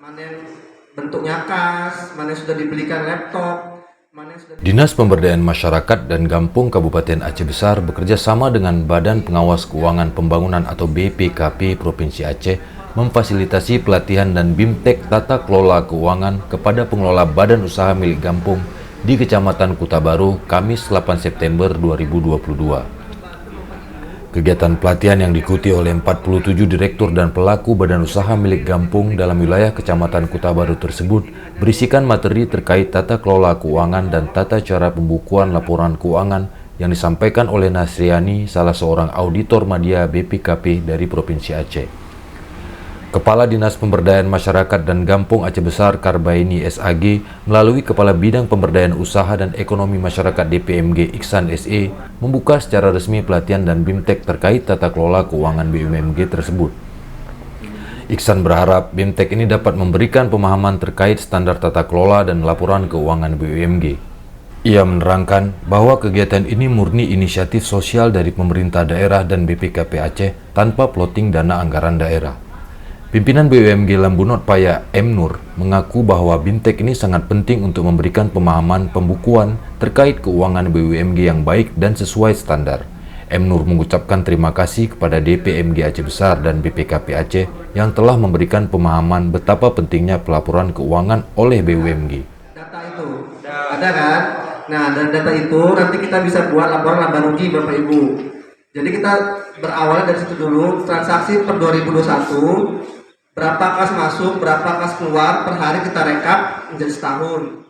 mana yang bentuknya kas, mana yang sudah dibelikan laptop, mana yang sudah... Dinas Pemberdayaan Masyarakat dan Gampung Kabupaten Aceh Besar bekerja sama dengan Badan Pengawas Keuangan Pembangunan atau BPKP Provinsi Aceh memfasilitasi pelatihan dan BIMTEK Tata Kelola Keuangan kepada pengelola badan usaha milik Gampung di Kecamatan Kuta Baru, Kamis 8 September 2022. Kegiatan pelatihan yang diikuti oleh 47 direktur dan pelaku badan usaha milik Gampung dalam wilayah Kecamatan Kuta Baru tersebut berisikan materi terkait tata kelola keuangan dan tata cara pembukuan laporan keuangan yang disampaikan oleh Nasriani, salah seorang auditor media BPKP dari Provinsi Aceh. Kepala Dinas Pemberdayaan Masyarakat dan Gampung Aceh Besar Karbaini SAG melalui Kepala Bidang Pemberdayaan Usaha dan Ekonomi Masyarakat DPMG Iksan SE membuka secara resmi pelatihan dan BIMTEK terkait tata kelola keuangan BUMG tersebut. Iksan berharap BIMTEK ini dapat memberikan pemahaman terkait standar tata kelola dan laporan keuangan BUMG. Ia menerangkan bahwa kegiatan ini murni inisiatif sosial dari pemerintah daerah dan BPKP Aceh tanpa plotting dana anggaran daerah. Pimpinan BUMG Lambunot Paya M. Nur mengaku bahwa BIMTEK ini sangat penting untuk memberikan pemahaman pembukuan terkait keuangan BUMG yang baik dan sesuai standar. M. Nur mengucapkan terima kasih kepada DPMG Aceh Besar dan BPKP Aceh yang telah memberikan pemahaman betapa pentingnya pelaporan keuangan oleh BUMG. Data itu ada kan? Nah, dari data itu nanti kita bisa buat laporan laba rugi Bapak Ibu. Jadi kita berawal dari situ dulu, transaksi per 2021, berapa kas masuk, berapa kas keluar, per hari kita rekap menjadi setahun.